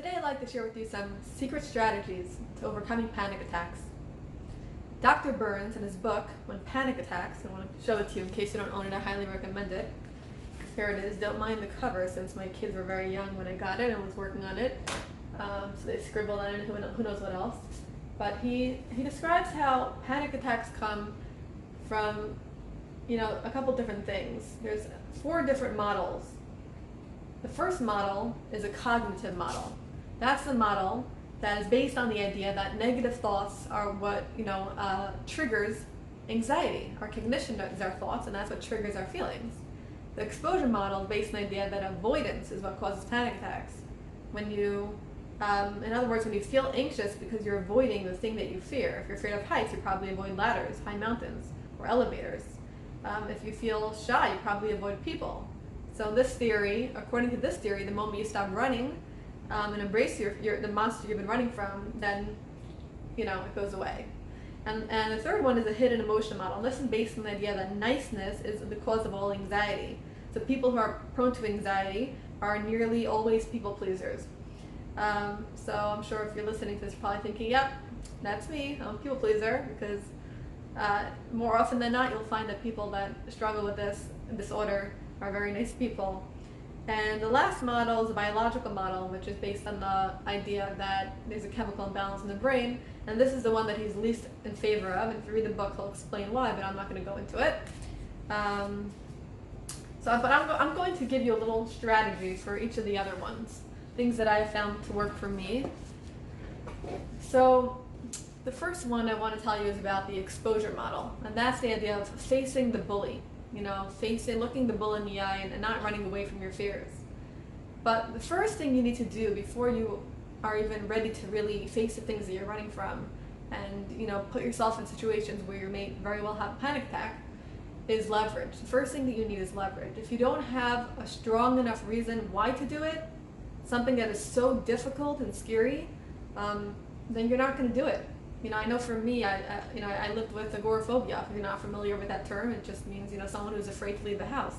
Today I'd like to share with you some secret strategies to overcoming panic attacks. Dr. Burns, in his book, When Panic Attacks, I want to show it to you in case you don't own it, I highly recommend it. Here it is. Don't mind the cover since my kids were very young when I got it and was working on it. So they scribbled on it, who knows what else. But he describes how panic attacks come from, a couple different things. There's 4 different models. The first model is a cognitive model. That's the model that is based on the idea that negative thoughts are what triggers anxiety. Our cognition is our thoughts, and that's what triggers our feelings. The exposure model is based on the idea that avoidance is what causes panic attacks. When you, in other words, when you feel anxious because you're avoiding the thing that you fear. If you're afraid of heights, you probably avoid ladders, high mountains, or elevators. If you feel shy, you probably avoid people. So this theory, according to this theory, the moment you stop running and embrace the monster you've been running from, then it goes away. And the third one is a hidden emotion model. And this is based on the idea that niceness is the cause of all anxiety. So people who are prone to anxiety are nearly always people pleasers. So I'm sure if you're listening to this, you're probably thinking, yep, that's me, I'm a people pleaser, because more often than not, you'll find that people that struggle with this disorder are very nice people. And the last model is a biological model, which is based on the idea that there's a chemical imbalance in the brain, and this is the one that he's least in favor of. And if you read the book, he'll explain why, but I'm not going to go into it. But I'm going to give you a little strategy for each of the other ones, things that I have found to work for me. So the first one I want to tell you is about the exposure model, and that's the idea of facing the bully. Looking the bull in the eye and not running away from your fears. But the first thing you need to do before you are even ready to really face the things that you're running from and, put yourself in situations where you may very well have a panic attack is leverage. The first thing that you need is leverage. If you don't have a strong enough reason why to do it, something that is so difficult and scary, then you're not going to do it. I know for me, I lived with agoraphobia. If you're not familiar with that term, it just means, someone who's afraid to leave the house.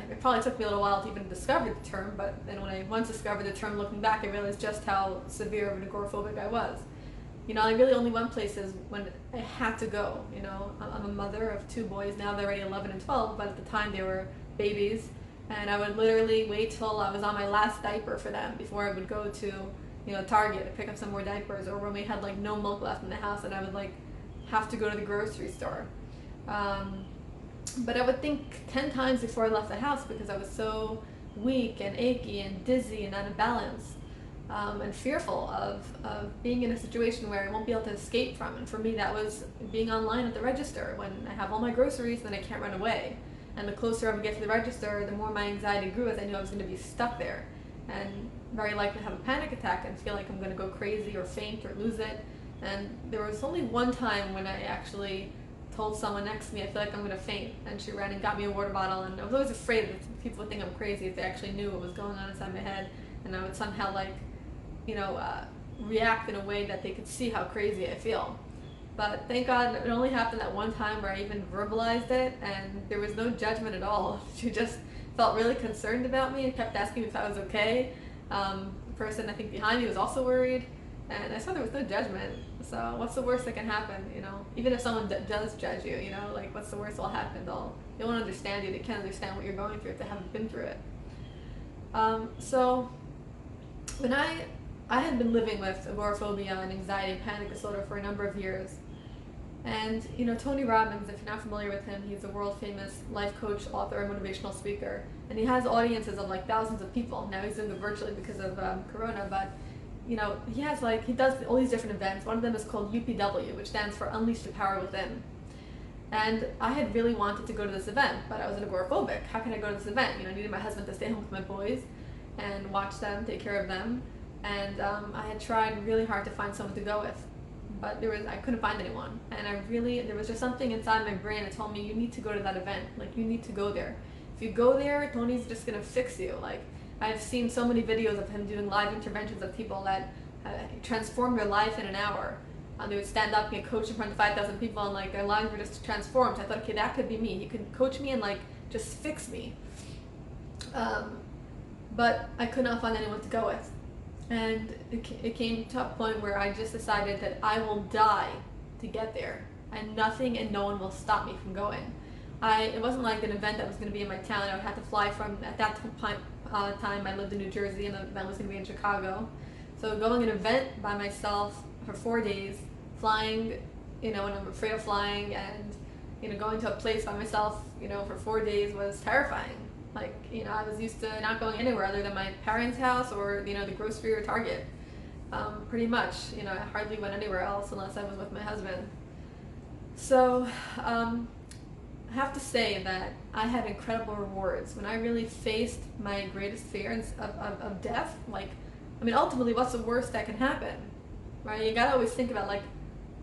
It probably took me a little while to even discover the term, but then when I once discovered the term, looking back, I realized just how severe of an agoraphobic I was. I really only went places when I had to go. I'm a mother of 2 boys. Now they're already 11 and 12, but at the time they were babies. And I would literally wait till I was on my last diaper for them before I would go to Target to pick up some more diapers, or when we had no milk left in the house and I would have to go to the grocery store. But I would think 10 times before I left the house because I was so weak and achy and dizzy and out of balance, and fearful of being in a situation where I won't be able to escape from. And for me, that was being online at the register when I have all my groceries and I can't run away. And the closer I would get to the register, the more my anxiety grew, as I knew I was going to be stuck there and very likely to have a panic attack and feel like I'm going to go crazy or faint or lose it. And there was only one time when I actually told someone next to me, I feel like I'm going to faint, and she ran and got me a water bottle. And I was always afraid that people would think I'm crazy if they actually knew what was going on inside my head, and I would somehow react in a way that they could see how crazy I feel. But thank God it only happened that one time where I even verbalized it, and there was no judgment at all. She just felt really concerned about me and kept asking me if I was okay. The person I think behind me was also worried, and I saw there was no judgment. So what's the worst that can happen? Even if someone does judge you, what's the worst that will happen? They won't understand you. They can't understand what you're going through if they haven't been through it. So when I had been living with agoraphobia and anxiety and panic disorder for a number of years. And, Tony Robbins, if you're not familiar with him, he's a world-famous life coach, author, and motivational speaker. And he has audiences of thousands of people. Now he's doing it virtually because of Corona, but, he does all these different events. One of them is called UPW, which stands for Unleash the Power Within. And I had really wanted to go to this event, but I was an agoraphobic. How can I go to this event? I needed my husband to stay home with my boys and watch them, take care of them. And I had tried really hard to find someone to go with, but I couldn't find anyone. And there was just something inside my brain that told me, you need to go to that event. You need to go there. If you go there, Tony's just going to fix you. I've seen so many videos of him doing live interventions of people that transformed their life in an hour. They would stand up and get coached in front of 5,000 people, and their lives were just transformed. So I thought, okay, that could be me. He could coach me and just fix me. but I could not find anyone to go with. And it came to a point where I just decided that I will die to get there, and nothing and no one will stop me from going. It wasn't like an event that was going to be in my town. I would have to fly from, at that time I lived in New Jersey and the event was going to be in Chicago. So going an event by myself for 4 days, flying, when I'm afraid of flying, and going to a place by myself, for 4 days was terrifying. Like, I was used to not going anywhere other than my parents' house or, the grocery or Target. Pretty much, I hardly went anywhere else unless I was with my husband. So, I have to say that I had incredible rewards when I really faced my greatest fears of death. Like, ultimately, what's the worst that can happen, right? You gotta always think about, like,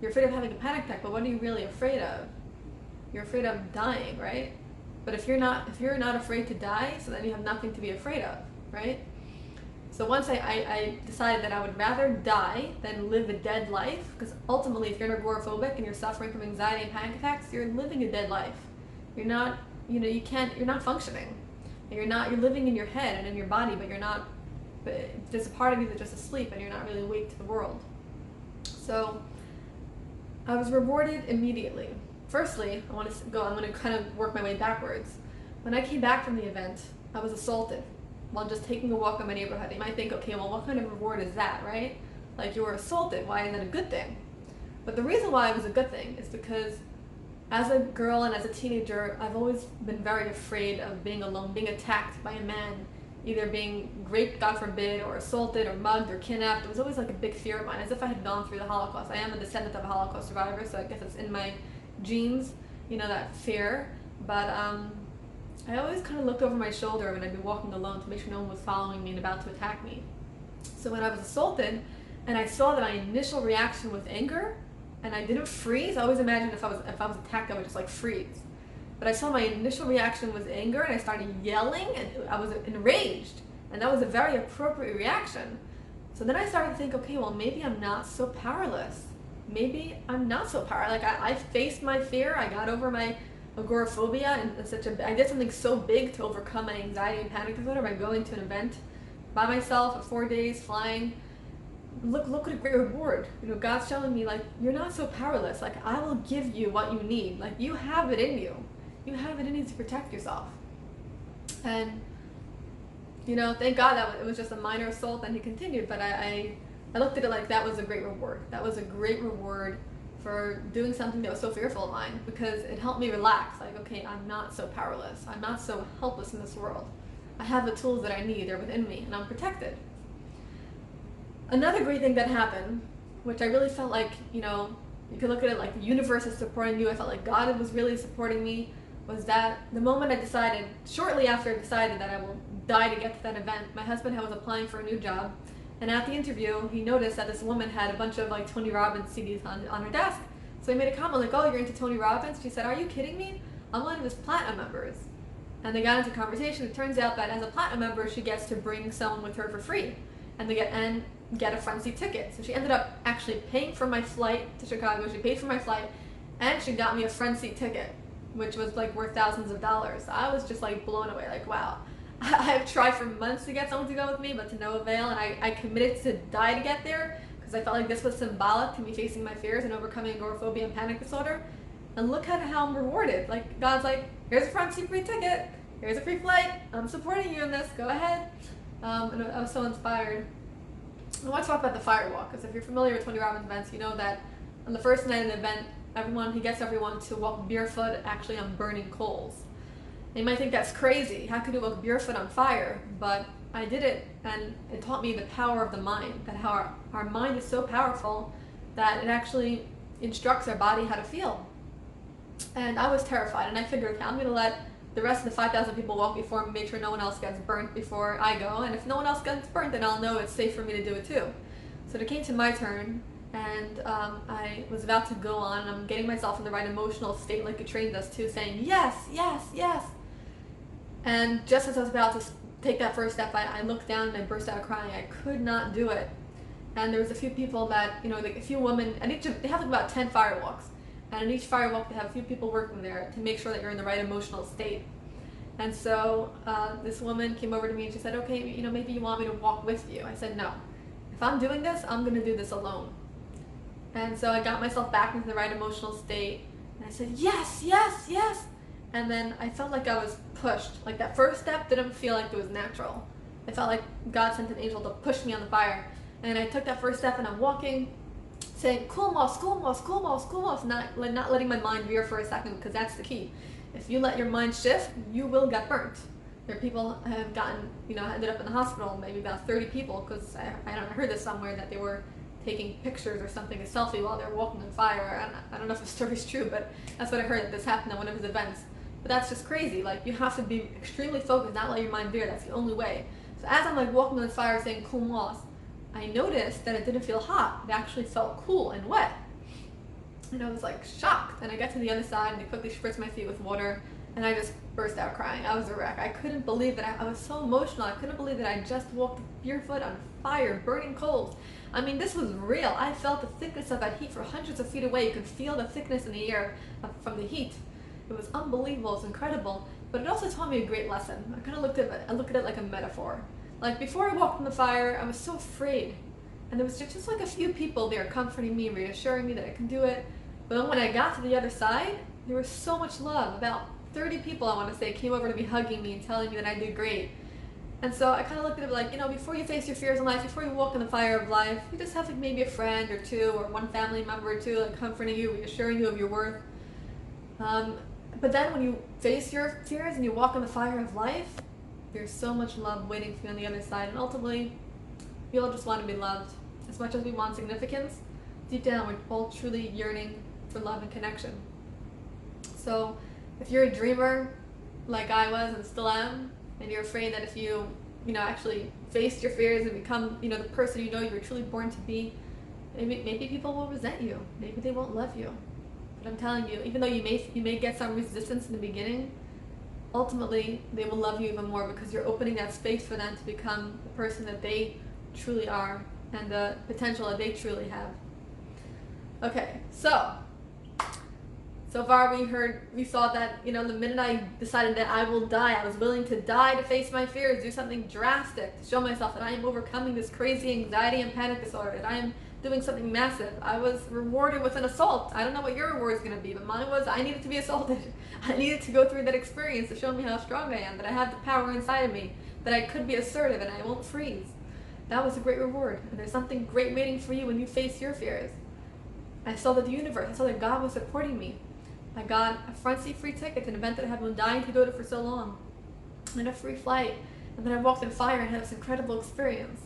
you're afraid of having a panic attack, but what are you really afraid of? You're afraid of dying, right? But if you're not afraid to die, so then you have nothing to be afraid of, right? So once I decided that I would rather die than live a dead life, because ultimately, if you're agoraphobic and you're suffering from anxiety and panic attacks, you're living a dead life. You're not, you're not functioning. You're living in your head and in your body, but you're not, there's a part of you that's just asleep and you're not really awake to the world. So I was rewarded immediately. Firstly, I'm going to kind of work my way backwards. When I came back from the event, I was assaulted while just taking a walk in my neighborhood. You might think, okay, well, what kind of reward is that, right? Like, you were assaulted, why is that a good thing? But the reason why it was a good thing is because as a girl and as a teenager, I've always been very afraid of being alone, being attacked by a man, either being raped, God forbid, or assaulted, or mugged, or kidnapped. It was always like a big fear of mine, as if I had gone through the Holocaust. I am a descendant of a Holocaust survivor, so I guess it's in my genes, that fear. But I always kind of looked over my shoulder when I'd be walking alone to make sure no one was following me and about to attack me. So when I was assaulted, and I saw that my initial reaction was anger, and I didn't freeze. I always imagined if I was attacked, I would just like freeze. But I saw my initial reaction was anger, and I started yelling, and I was enraged, and that was a very appropriate reaction. So then I started to think, okay, well, maybe I'm not so powerless. Maybe I'm not so powerless. Like, I faced my fear. I got over my agoraphobia, and I did something so big to overcome my anxiety and panic disorder by going to an event by myself for 4 days, flying. Look what a great reward. God's showing me, like, you're not so powerless. Like, I will give you what you need. Like, you have it in you. You have it in you to protect yourself. And, thank God that it was just a minor assault, and he continued. But I looked at it like that was a great reward. That was a great reward for doing something that was so fearful of mine, because it helped me relax. Like, okay, I'm not so powerless. I'm not so helpless in this world. I have the tools that I need. They're within me, and I'm protected. Another great thing that happened, which I really felt like, you could look at it like the universe is supporting you. I felt like God was really supporting me, was that the moment shortly after I decided that I will die to get to that event, my husband was applying for a new job, and at the interview, he noticed that this woman had a bunch of like Tony Robbins CDs on her desk. So he made a comment like, oh, you're into Tony Robbins? She said, are you kidding me? I'm one of his platinum members. And they got into conversation. It turns out that as a platinum member, she gets to bring someone with her for free, and get a front seat ticket. So she ended up actually paying for my flight to Chicago. She paid for my flight, and she got me a front seat ticket, which was like worth thousands of dollars. I was just like blown away, like, wow. I've tried for months to get someone to go with me, but to no avail, and I committed to die to get there, because I felt like this was symbolic to me facing my fears and overcoming agoraphobia and panic disorder. And look at how I'm rewarded. Like, God's like, here's a front seat free ticket, here's a free flight, I'm supporting you in this, go ahead. And I was so inspired. I want to talk about the Firewalk, because if you're familiar with Tony Robbins events, you know that on the first night of the event, he gets everyone to walk barefoot actually on burning coals. And you might think that's crazy. How could you walk barefoot on fire? But I did it, and it taught me the power of the mind, that how our mind is so powerful that it actually instructs our body how to feel. And I was terrified, and I figured, okay, I'm going to let the rest of the 5,000 people walk before me, make sure no one else gets burnt before I go, and if no one else gets burnt, then I'll know it's safe for me to do it too. So it came to my turn, and I was about to go on, and I'm getting myself in the right emotional state like you trained us to, saying, yes, yes, yes. And just as I was about to take that first step, I looked down and I burst out crying. I could not do it. And there was a few people that, like a few women, and they have like about 10 firewalks. And in each firewalk, they have a few people working there to make sure that you're in the right emotional state. And so this woman came over to me and she said, okay, maybe you want me to walk with you. I said, no. If I'm doing this, I'm going to do this alone. And so I got myself back into the right emotional state. And I said, yes, yes, yes. And then I felt like I was pushed. Like that first step didn't feel like it was natural. I felt like God sent an angel to push me on the fire. And I took that first step and I'm walking, saying, kulmos, kulmos, kulmos, kulmos, not letting my mind veer for a second, because that's the key. If you let your mind shift, you will get burnt. There are people have gotten, ended up in the hospital, maybe about 30 people, because I heard this somewhere that they were taking pictures or something, a selfie while they're walking on fire. I don't know if the story's true, but that's what I heard, that this happened at one of his events. But that's just crazy. Like, you have to be extremely focused, not let your mind veer. That's the only way. So as I'm like walking on the fire saying kulmos, I noticed that it didn't feel hot. It actually felt cool and wet. And I was like shocked. And I got to the other side and they quickly spritzed my feet with water and I just burst out crying. I was a wreck. I couldn't believe that I was so emotional. I couldn't believe that I just walked barefoot on fire, burning coals. I mean, this was real. I felt the thickness of that heat for hundreds of feet away. You could feel the thickness in the air from the heat. It was unbelievable. It was incredible. But it also taught me a great lesson. I kind of looked at it like a metaphor. Like, before I walked in the fire, I was so afraid. And there was just like a few people there comforting me, reassuring me that I can do it. But then when I got to the other side, there was so much love. About 30 people, I want to say, came over to me, hugging me and telling me that I did great. And so I kind of looked at it like, before you face your fears in life, before you walk in the fire of life, you just have like maybe a friend or two or one family member or two like comforting you, reassuring you of your worth. But then when you face your fears and you walk in the fire of life, there's so much love waiting for you on the other side. And ultimately, we all just want to be loved. As much as we want significance, deep down we're all truly yearning for love and connection. So if you're a dreamer like I was and still am, and you're afraid that if you actually face your fears and become the person you were truly born to be, maybe people will resent you. Maybe they won't love you. But I'm telling you, even though you may get some resistance in the beginning, ultimately they will love you even more because you're opening that space for them to become the person that they truly are and the potential that they truly have. Okay, so far we saw that, the minute I decided that I will die, I was willing to die to face my fears, do something drastic to show myself that I am overcoming this crazy anxiety and panic disorder, that I am doing something massive. I was rewarded with an assault. I don't know what your reward is going to be, but mine was I needed to be assaulted. I needed to go through that experience to show me how strong I am, that I have the power inside of me, that I could be assertive and I won't freeze. That was a great reward, and there's something great waiting for you when you face your fears. I saw that the universe, I saw that God was supporting me. I got a front seat free ticket to an event that I had been dying to go to for so long, and a free flight, and then I walked in fire and had this incredible experience.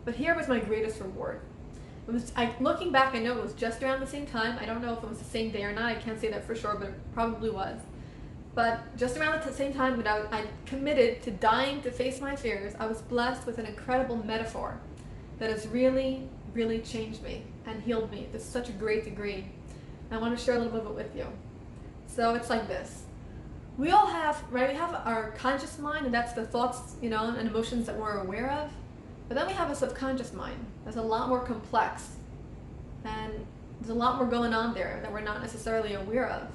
But here was my greatest reward. Looking back, I know it was just around the same time. I don't know if it was the same day or not. I can't say that for sure, but it probably was. But just around the same time that I committed to dying to face my fears, I was blessed with an incredible metaphor that has really, really changed me and healed me to such a great degree. And I want to share a little bit of it with you. So it's like this. We all have, right? We have our conscious mind, and that's the thoughts, and emotions that we're aware of. But then we have a subconscious mind that's a lot more complex. And there's a lot more going on there that we're not necessarily aware of.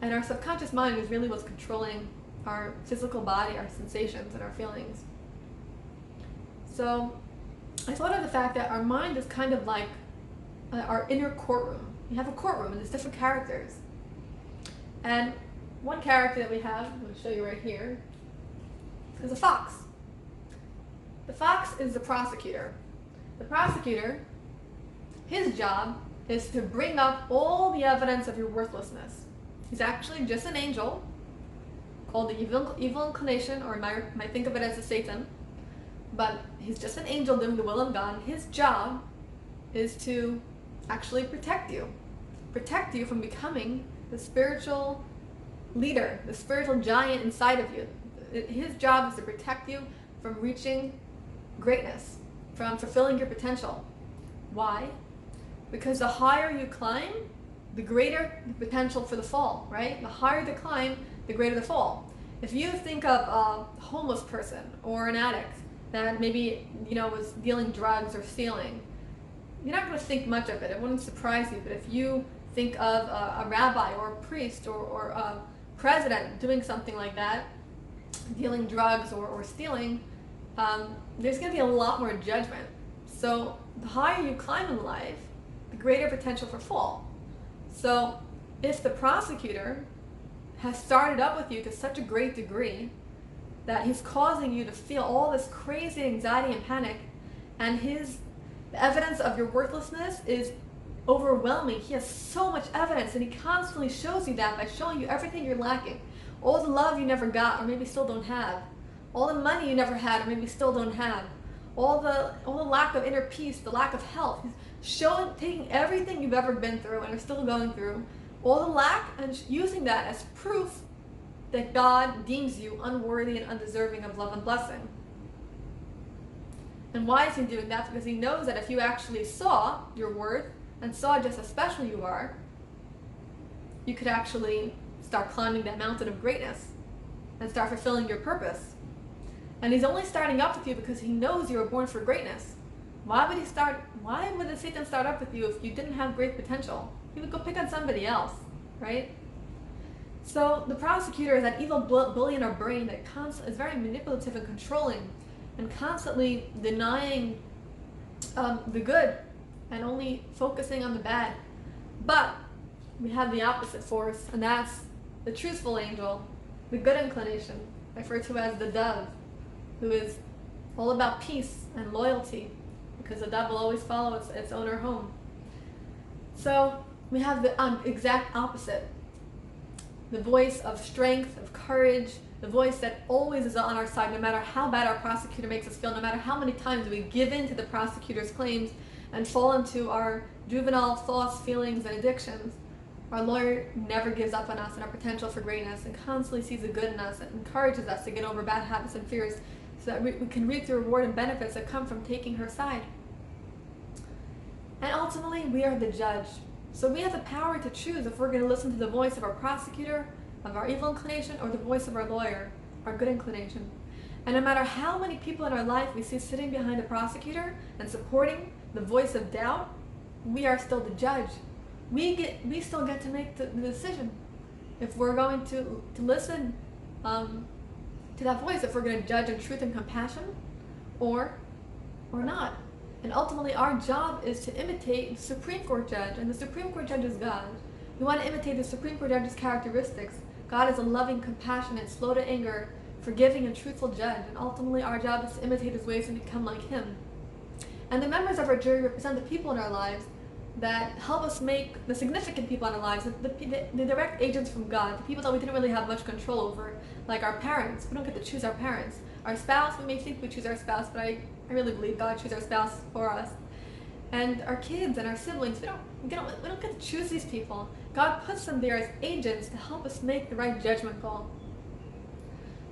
And our subconscious mind is really what's controlling our physical body, our sensations, and our feelings. So I thought of the fact that our mind is kind of like our inner courtroom. You have a courtroom and there's different characters. And one character that we have, I'm going to show you right here, is a fox. The fox is the prosecutor. The prosecutor, his job is to bring up all the evidence of your worthlessness. He's actually just an angel called the evil inclination, or might think of it as a Satan. But he's just an angel doing the will of God. His job is to actually protect you from becoming the spiritual leader, the spiritual giant inside of you. His job is to protect you from reaching greatness, from fulfilling your potential. Why? Because the higher you climb, the greater the potential for the fall, right? The higher the climb, the greater the fall. If you think of a homeless person or an addict that maybe, was dealing drugs or stealing, you're not going to think much of it. It wouldn't surprise you. But if you think of a rabbi or a priest or a president doing something like that, dealing drugs or stealing, there's going to be a lot more judgment. So the higher you climb in life, the greater potential for fall. So if the prosecutor has started up with you to such a great degree that he's causing you to feel all this crazy anxiety and panic, and the evidence of your worthlessness is overwhelming. He has so much evidence, and he constantly shows you that by showing you everything you're lacking. All the love you never got or maybe still don't have. All the money you never had or maybe still don't have. All the lack of inner peace, the lack of health. He's taking everything you've ever been through and are still going through, all the lack, and using that as proof that God deems you unworthy and undeserving of love and blessing. And why is he doing that? Because he knows that if you actually saw your worth and saw just how special you are, you could actually start climbing that mountain of greatness and start fulfilling your purpose. And he's only starting up with you because he knows you were born for greatness. Why would the Satan start up with you if you didn't have great potential? He would go pick on somebody else, right? So the prosecutor is that evil bully in our brain that is very manipulative and controlling, and constantly denying the good and only focusing on the bad. But we have the opposite force, and that's the truthful angel, the good inclination, referred to as the dove, who is all about peace and loyalty, because the dove will always follow its owner home. So we have the exact opposite. The voice of strength, of courage, the voice that always is on our side, no matter how bad our prosecutor makes us feel, no matter how many times we give in to the prosecutor's claims and fall into our juvenile thoughts, feelings, and addictions. Our lawyer never gives up on us and our potential for greatness, and constantly sees the good in us and encourages us to get over bad habits and fears so that we can reap the reward and benefits that come from taking her side. And ultimately, we are the judge. So we have the power to choose if we're going to listen to the voice of our prosecutor, of our evil inclination, or the voice of our lawyer, our good inclination. And no matter how many people in our life we see sitting behind the prosecutor and supporting the voice of doubt, we are still the judge. We still get to make the decision if we're going to listen to that voice, if we're going to judge in truth and compassion, or not. And ultimately, our job is to imitate the Supreme Court judge, and the Supreme Court judge is God. We want to imitate the Supreme Court judge's characteristics. God is a loving, compassionate, slow to anger, forgiving, and truthful judge, and ultimately our job is to imitate his ways and become like him. And the members of our jury represent the people in our lives that help us make the significant people in our lives, the direct agents from God, the people that we didn't really have much control over, like our parents. We don't get to choose our parents. Our spouse, we may think we choose our spouse, but I really believe God chooses our spouse for us. And our kids and our siblings, we don't get to choose these people. God puts them there as agents to help us make the right judgment call.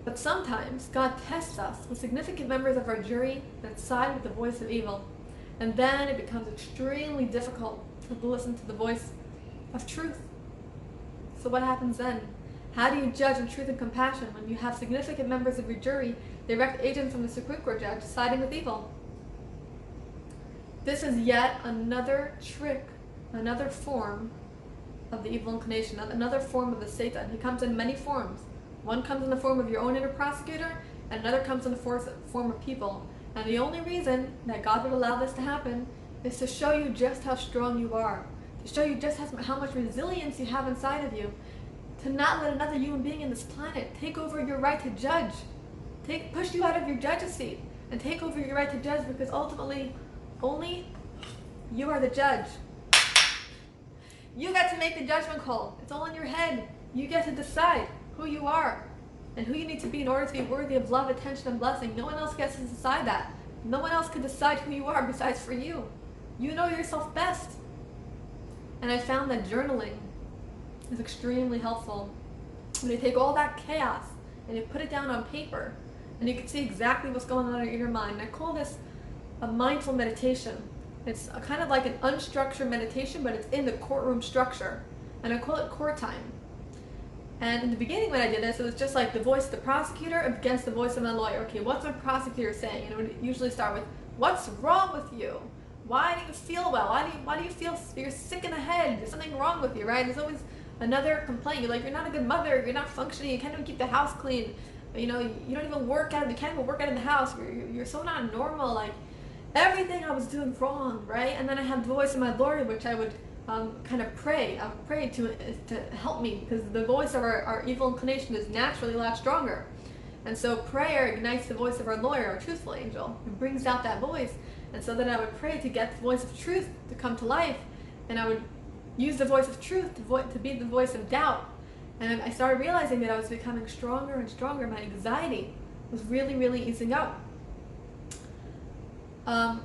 But sometimes God tests us with significant members of our jury that side with the voice of evil. And then it becomes extremely difficult to listen to the voice of truth. So what happens then? How do you judge in truth and compassion when you have significant members of your jury, direct agents from the Supreme Court judge, siding with evil? This is yet another trick, another form of the evil inclination, another form of the Satan. He comes in many forms. One comes in the form of your own inner prosecutor, and another comes in the form of people. And the only reason that God would allow this to happen is to show you just how strong you are, to show you just how much resilience you have inside of you, to not let another human being in this planet take over your right to judge, push you out of your judge's seat, and take over your right to judge, because ultimately, only you are the judge. You get to make the judgment call. It's all in your head. You get to decide who you are and who you need to be in order to be worthy of love, attention, and blessing. No one else gets to decide that. No one else can decide who you are besides for you. You know yourself best. And I found that journaling is extremely helpful. When you take all that chaos and you put it down on paper, and you can see exactly what's going on in your mind. And I call this a mindful meditation. It's kind of like an unstructured meditation, but it's in the courtroom structure. And I call it court time. And in the beginning when I did this, it was just like the voice of the prosecutor against the voice of my lawyer. Okay, what's my prosecutor saying? And it would usually start with, what's wrong with you? Why do you feel well? Why do you feel you're sick in the head? There's something wrong with you, right? There's always another complaint. You're like, you're not a good mother. You're not functioning. You can't even keep the house clean. You know, you don't even work out. You can't even work out in the house. You're so not normal. Like everything I was doing wrong, right? And then I had the voice of my Lord, which I would kind of pray. I would pray to help me, because the voice of our evil inclination is naturally a lot stronger. And so prayer ignites the voice of our lawyer, our truthful angel, and brings out that voice. And so then I would pray to get the voice of truth to come to life. And I would use the voice of truth to be the voice of doubt. And I started realizing that I was becoming stronger and stronger. My anxiety was really, really easing up.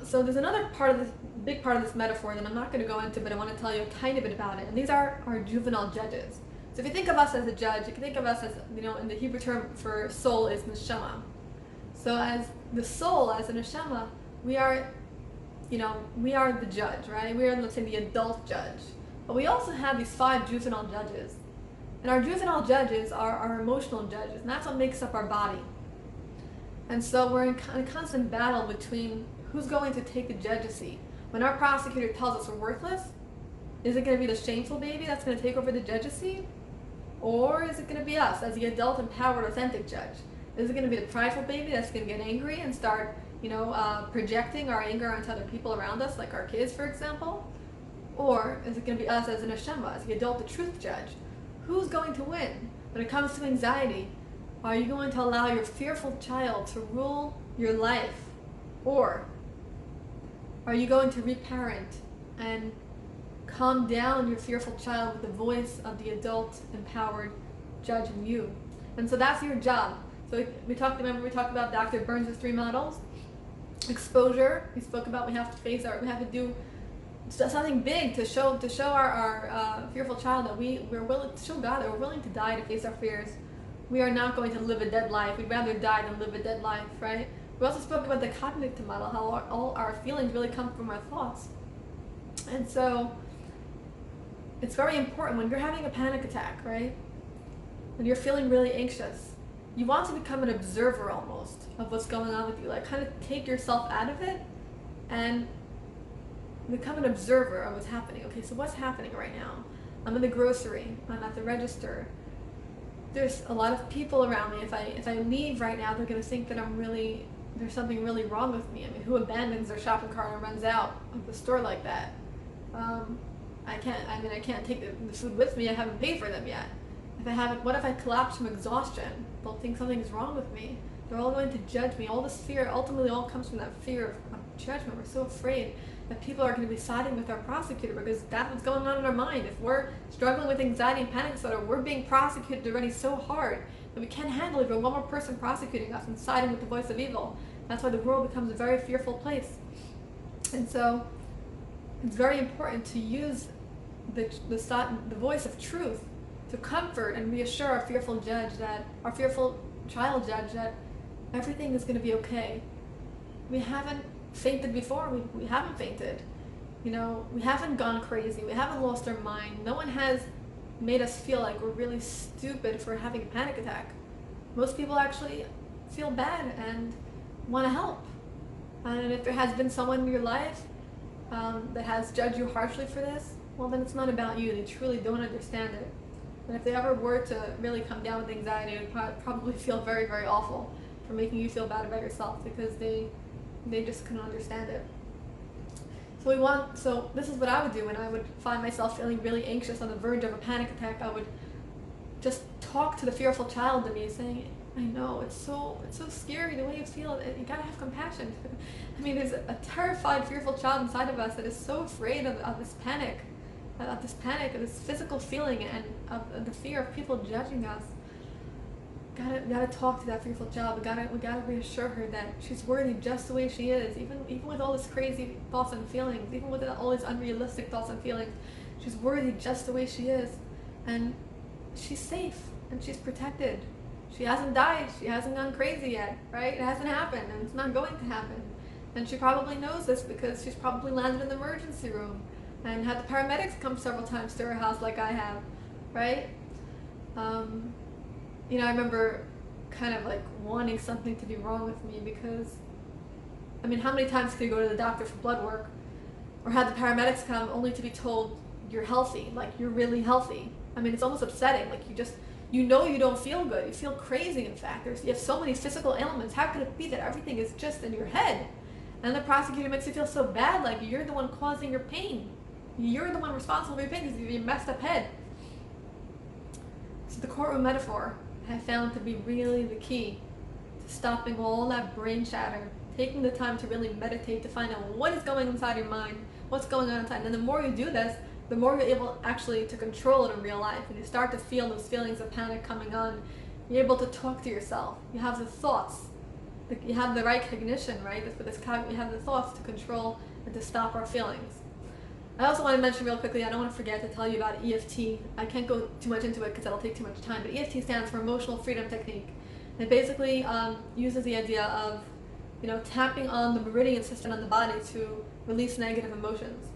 So there's another part of this, big part of this metaphor that I'm not going to go into, but I want to tell you a tiny bit about it. And these are our juvenile judges. So if you think of us as a judge, you can think of us as, you know, in the Hebrew term for soul is neshama. So as the soul, as a neshama, we are, you know, we are the judge, right? We are, let's say, the adult judge. But we also have these 5 juvenile judges. And our juvenile judges are our emotional judges, and that's what makes up our body. And so we're in a constant battle between who's going to take the judge's seat. When our prosecutor tells us we're worthless, is it going to be the shameful baby that's going to take over the judge's seat? Or is it going to be us as the adult, empowered, authentic judge? Is it going to be the prideful baby that's going to get angry and start, you know, projecting our anger onto other people around us, like our kids, for example? Or is it going to be us as an Neshama, as the adult, the truth judge? Who's going to win? When it comes to anxiety, are you going to allow your fearful child to rule your life? Or are you going to reparent and calm down your fearful child with the voice of the adult, empowered judge in you? And so that's your job. So we talked about Dr. Burns' 3 models. Exposure, we spoke about we have to do something big to show our fearful child that we're willing to show God that we're willing to die to face our fears. We are not going to live a dead life. We'd rather die than live a dead life, right? We also spoke about the cognitive model, how all our feelings really come from our thoughts. And so it's very important when you're having a panic attack, right? When you're feeling really anxious, you want to become an observer almost of what's going on with you. Like kind of take yourself out of it and become an observer of what's happening. Okay, so what's happening right now? I'm in the grocery, I'm at the register. There's a lot of people around me. If I leave right now, they're gonna think that there's something really wrong with me. I mean, who abandons their shopping cart and runs out of the store like that? I can't take the food with me. I haven't paid for them yet. What if I collapse from exhaustion? They'll think something's wrong with me. They're all going to judge me. All this fear ultimately all comes from that fear of judgment. We're so afraid that people are going to be siding with our prosecutor because that's what's going on in our mind. If we're struggling with anxiety and panic disorder, we're being prosecuted already so hard that we can't handle it. But one more person prosecuting us and siding with the voice of evil. That's why the world becomes a very fearful place. And so it's very important to use the voice of truth to comfort and reassure our fearful child judge that everything is going to be okay. We haven't fainted before. We haven't fainted. You know, we haven't gone crazy. We haven't lost our mind. No one has made us feel like we're really stupid for having a panic attack. Most people actually feel bad and want to help. And if there has been someone in your life that has judged you harshly for this, well, then it's not about you. They truly don't understand it. And if they ever were to really come down with anxiety, it would probably feel very, very awful for making you feel bad about yourself because they just couldn't understand it. So this is what I would do when I would find myself feeling really anxious on the verge of a panic attack. I would just talk to the fearful child in me, saying, I know, it's so scary the way you feel. You gotta have compassion. I mean, there's a terrified, fearful child inside of us that is so afraid of this panic, of this physical feeling and of the fear of people judging us. We gotta talk to that fearful child. We gotta reassure her that she's worthy just the way she is, even with all these crazy thoughts and feelings, even with all these unrealistic thoughts and feelings. She's worthy just the way she is, and she's safe and she's protected. She hasn't died. She hasn't gone crazy yet, right? It hasn't happened, and it's not going to happen. And she probably knows this because she's probably landed in the emergency room and had the paramedics come several times to her house like I have, right? You know, I remember kind of like wanting something to be wrong with me because, I mean, how many times could you go to the doctor for blood work or have the paramedics come only to be told you're healthy, like you're really healthy? I mean, it's almost upsetting. Like You know you don't feel good. You feel crazy, in fact. You have so many physical ailments. How could it be that everything is just in your head? And the prosecutor makes you feel so bad, like you're the one causing your pain. You're the one responsible for your pain because you have a messed up head. So the courtroom metaphor I found to be really the key to stopping all that brain chatter, taking the time to really meditate to find out what is going inside your mind, what's going on inside. And the more you do this, the more you're able actually to control it in real life. And you start to feel those feelings of panic coming on, you're able to talk to yourself. You have the thoughts. You have the right cognition, right? You have the thoughts to control and to stop our feelings. I also want to mention real quickly, I don't want to forget to tell you about EFT. I can't go too much into it because that'll take too much time, but EFT stands for Emotional Freedom Technique. It basically uses the idea of, tapping on the meridian system on the body to release negative emotions.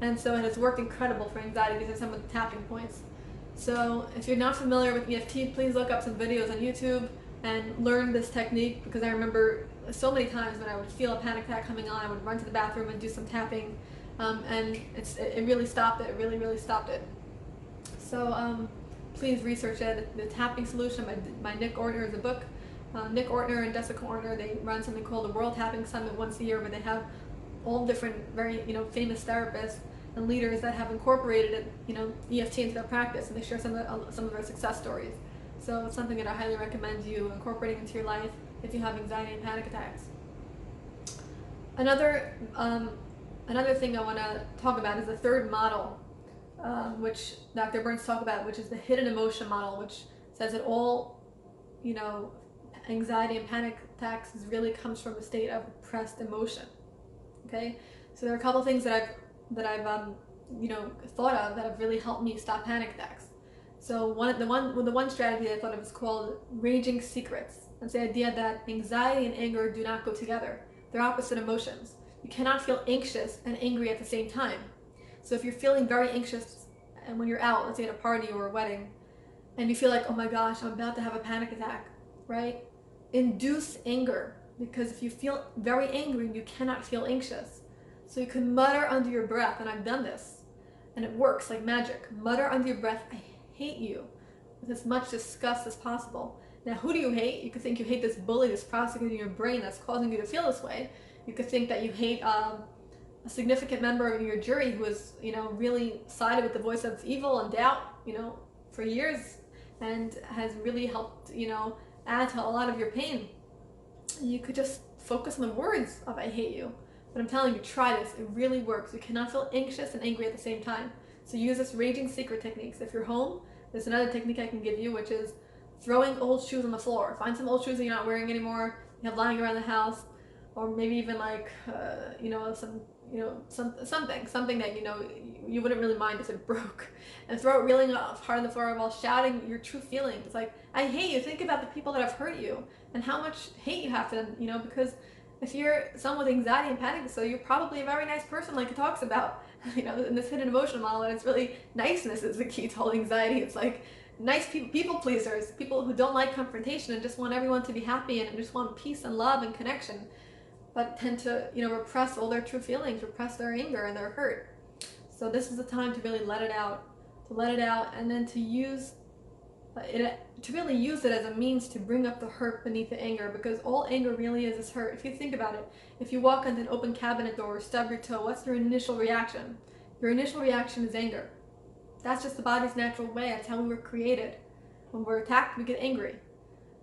And so it has worked incredible for anxiety. These are some of the tapping points. So if you're not familiar with EFT, please look up some videos on YouTube and learn this technique, because I remember so many times when I would feel a panic attack coming on, I would run to the bathroom and do some tapping, and it really stopped it. It really, really stopped it. So please research it. The Tapping Solution by Nick Ortner is a book. Nick Ortner and Jessica Ortner, they run something called the World Tapping Summit once a year, where they have all different very famous therapists and leaders that have incorporated it, EFT into their practice, and they share some of their success stories. So it's something that I highly recommend you incorporating into your life if you have anxiety and panic attacks. Another thing I want to talk about is the third model, which Dr. Burns talked about, which is the hidden emotion model, which says that all, anxiety and panic attacks really comes from a state of repressed emotion. Okay, so there are a couple things that I've thought of that have really helped me stop panic attacks. So the one strategy I thought of is called raging secrets. It's the idea that anxiety and anger do not go together. They're opposite emotions. You cannot feel anxious and angry at the same time. So if you're feeling very anxious and when you're out, let's say at a party or a wedding, and you feel like, oh my gosh, I'm about to have a panic attack, right? Induce anger, because if you feel very angry, you cannot feel anxious. So you can mutter under your breath, and I've done this, and it works like magic. Mutter under your breath, I hate you, with as much disgust as possible. Now, who do you hate? You could think you hate this bully, this prosecutor in your brain that's causing you to feel this way. You could think that you hate a significant member of your jury who has, really sided with the voice of evil and doubt, for years, and has really helped, add to a lot of your pain. You could just focus on the words of I hate you. But I'm telling you, try this. It really works. You cannot feel anxious and angry at the same time. So use this raging secret technique. So if you're home, there's another technique I can give you, which is throwing old shoes on the floor. Find some old shoes that you're not wearing anymore, you have lying around the house, or maybe even like, something that you wouldn't really mind if it broke, and throw it really hard on the floor while shouting your true feelings. Like, I hate you. Think about the people that have hurt you and how much hate you have for them. Because if you're someone with anxiety and panic, so you're probably a very nice person, like it talks about, in this hidden emotion model. And it's really niceness is the key to all anxiety. It's like nice people pleasers, people who don't like confrontation and just want everyone to be happy and just want peace and love and connection, but tend to, repress all their true feelings, repress their anger and their hurt. So this is the time to really let it out, and then to use it, to really use it as a means to bring up the hurt beneath the anger, because all anger really is hurt. If you think about it, if you walk into an open cabinet door or stub your toe, what's your initial reaction? Your initial reaction is anger. That's just the body's natural way. That's how we were created. When we're attacked, we get angry.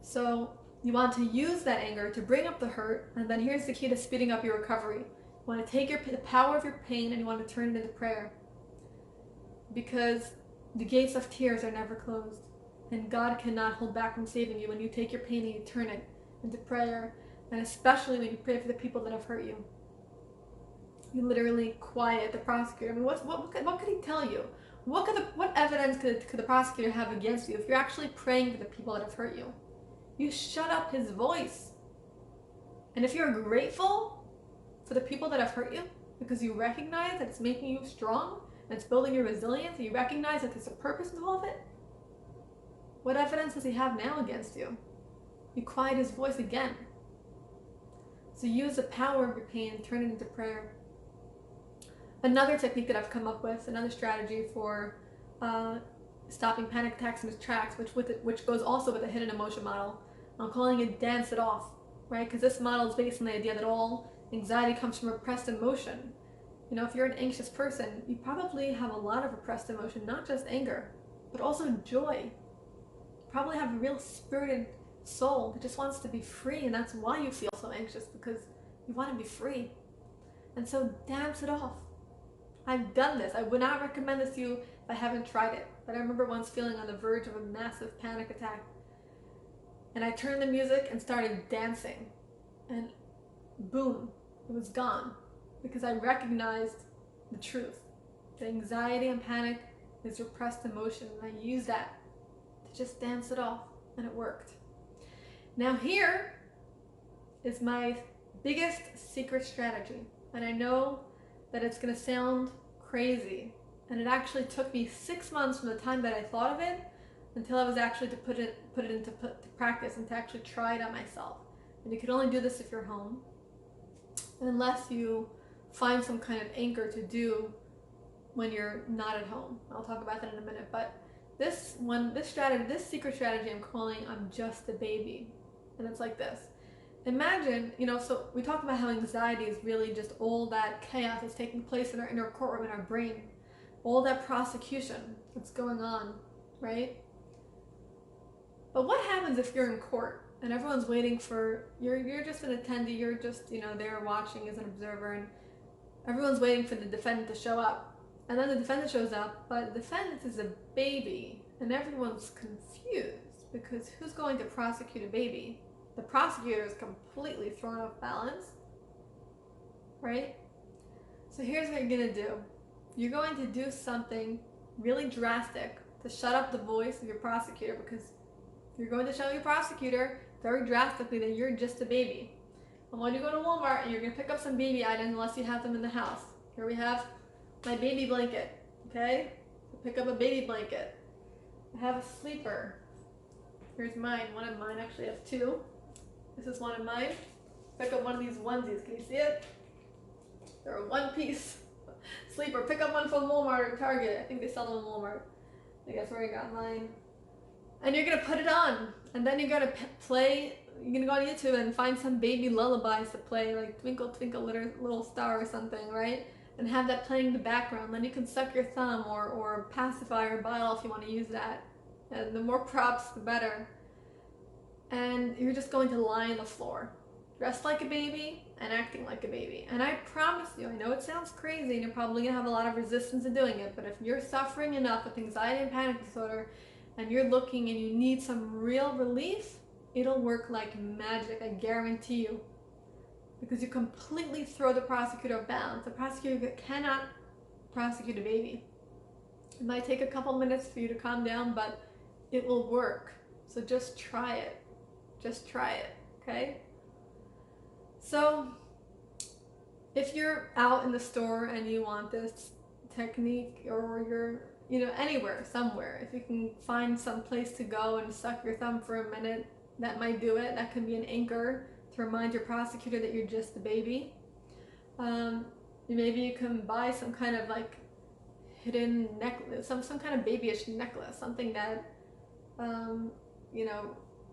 So you want to use that anger to bring up the hurt, and then here's the key to speeding up your recovery. You want to take the power of your pain and you want to turn it into prayer. Because the gates of tears are never closed, and God cannot hold back from saving you when you take your pain and you turn it into prayer, and especially when you pray for the people that have hurt you. You literally quiet the prosecutor. I mean, what could he tell you? What evidence could the prosecutor have against you if you're actually praying for the people that have hurt you? You shut up his voice. And if you're grateful for the people that have hurt you, because you recognize that it's making you strong, and it's building your resilience, and you recognize that there's a purpose in all of it, what evidence does he have now against you? You quiet his voice again. So use the power of your pain and turn it into prayer. Another technique that I've come up with, another strategy for stopping panic attacks in its tracks, which goes also with a hidden emotion model. I'm calling it dance it off, right? Because this model is based on the idea that all anxiety comes from repressed emotion. You know, if you're an anxious person, you probably have a lot of repressed emotion, not just anger, but also joy. You probably have a real spirited soul that just wants to be free, and that's why you feel so anxious, because you want to be free. And so dance it off. I've done this. I would not recommend this to you if I haven't tried it, but I remember once feeling on the verge of a massive panic attack, and I turned the music and started dancing, and boom, it was gone, because I recognized the truth. The anxiety and panic is repressed emotion, and I used that to just dance it off, and it worked. Now here is my biggest secret strategy, and I know that it's going to sound crazy, and it actually took me 6 months from the time that I thought of it until I was actually to put it into practice and to actually try it on myself. And you can only do this if you're home, unless you find some kind of anchor to do when you're not at home. I'll talk about that in a minute, but this secret strategy I'm calling I'm just a baby. And it's like this. Imagine, so we talked about how anxiety is really just all that chaos that's taking place in our inner courtroom, in our brain. All that prosecution that's going on, right? But what happens if you're in court and everyone's waiting for, you're just an attendee, you're just, there watching as an observer, and everyone's waiting for the defendant to show up. And then the defendant shows up, but the defendant is a baby, and everyone's confused because who's going to prosecute a baby? The prosecutor is completely thrown off balance, right? So here's what you're going to do. You're going to do something really drastic to shut up the voice of your prosecutor, because you're going to show your prosecutor very drastically that you're just a baby. And when you go to Walmart and you're going to pick up some baby items, unless you have them in the house. Here we have my baby blanket, okay? So pick up a baby blanket. I have a sleeper. Here's mine. One of mine, actually I have two. This is one of mine. Pick up one of these onesies. Can you see it? They're a one-piece sleeper. Pick up one from Walmart or Target. I think they sell them in Walmart. I guess where I got mine. And you're going to put it on. And then you're going to play. You're going to go on YouTube and find some baby lullabies to play, like Twinkle, Twinkle, Little Star or something, right? And have that playing in the background. Then you can suck your thumb or pacify or bile if you want to use that. And the more props, the better. And you're just going to lie on the floor, dressed like a baby and acting like a baby. And I promise you, I know it sounds crazy and you're probably going to have a lot of resistance in doing it, but if you're suffering enough with anxiety and panic disorder and you're looking and you need some real relief, it'll work like magic, I guarantee you. Because you completely throw the prosecutor off balance. The prosecutor cannot prosecute a baby. It might take a couple minutes for you to calm down, but it will work. So just try it. Just try it, okay? So, if you're out in the store and you want this technique, or you're, anywhere, somewhere, if you can find some place to go and suck your thumb for a minute, that might do it. That can be an anchor to remind your prosecutor that you're just a baby. Maybe you can buy some kind of like hidden necklace, some kind of babyish necklace, something that,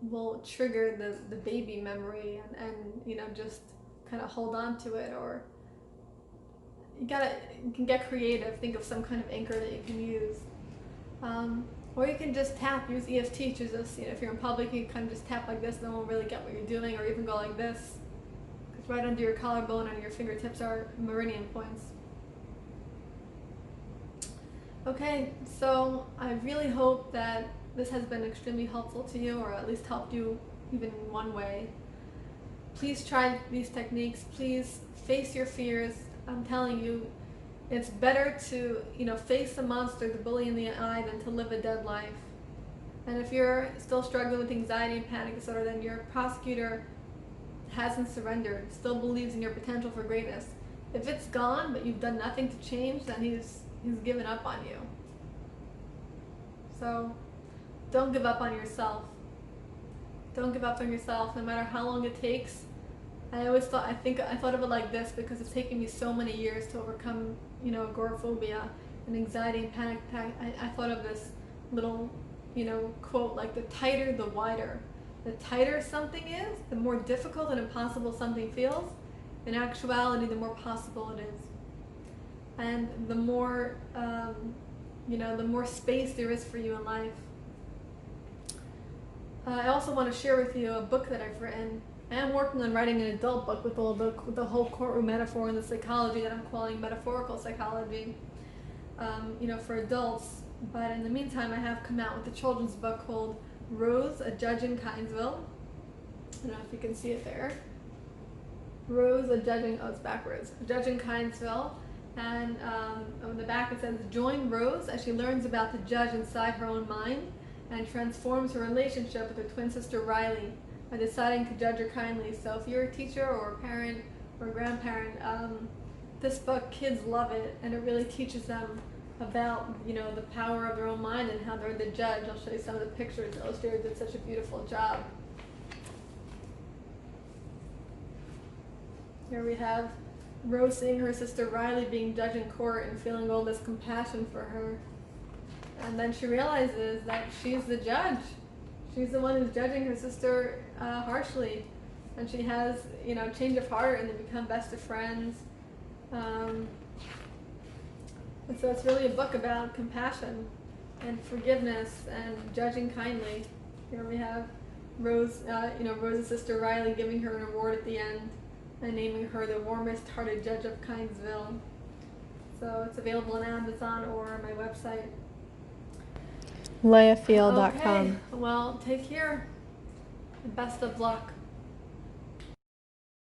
will trigger the baby memory and just kind of hold on to it. Or you can get creative, think of some kind of anchor that you can use. Or you can just tap, use EFT to just, if you're in public, you can kind of just tap like this, no one will really get what you're doing, or even go like this. Because right under your collarbone and your fingertips are meridian points. Okay, so I really hope that this has been extremely helpful to you, or at least helped you even in one way. Please try these techniques. Please face your fears. I'm telling you, it's better to, face the monster, the bully in the eye, than to live a dead life. And if you're still struggling with anxiety and panic disorder, then your prosecutor hasn't surrendered, still believes in your potential for greatness. If it's gone, but you've done nothing to change, then he's given up on you. So don't give up on yourself. Don't give up on yourself, no matter how long it takes. I thought of it like this because it's taken me so many years to overcome, agoraphobia and anxiety and panic attack. I thought of this little, quote, like the tighter the wider. The tighter something is, the more difficult and impossible something feels. In actuality, the more possible it is. And the more, the more space there is for you in life. I also want to share with you a book that I've written. I am working on writing an adult book with the whole courtroom metaphor and the psychology that I'm calling metaphorical psychology, for adults. But in the meantime, I have come out with a children's book called Rose, a Judge in Kinesville. I don't know if you can see it there. Rose, it's backwards. A Judge in Kinesville. And on the back it says, join Rose as she learns about the judge inside her own mind and transforms her relationship with her twin sister Riley by deciding to judge her kindly. So if you're a teacher or a parent or a grandparent, this book, kids love it, and it really teaches them about, the power of their own mind and how they're the judge. I'll show you some of the pictures. The illustrator did such a beautiful job. Here we have Rose seeing her sister Riley being judged in court and feeling all this compassion for her. And then she realizes that she's the judge. She's the one who's judging her sister harshly. And she has, change of heart, and they become best of friends. And so it's really a book about compassion and forgiveness and judging kindly. Here we have Rose, Rose's sister Riley giving her an award at the end and naming her the warmest hearted judge of Kinesville. So it's available on Amazon or my website. LeiaFiel.com. Okay, well, take care. Best of luck.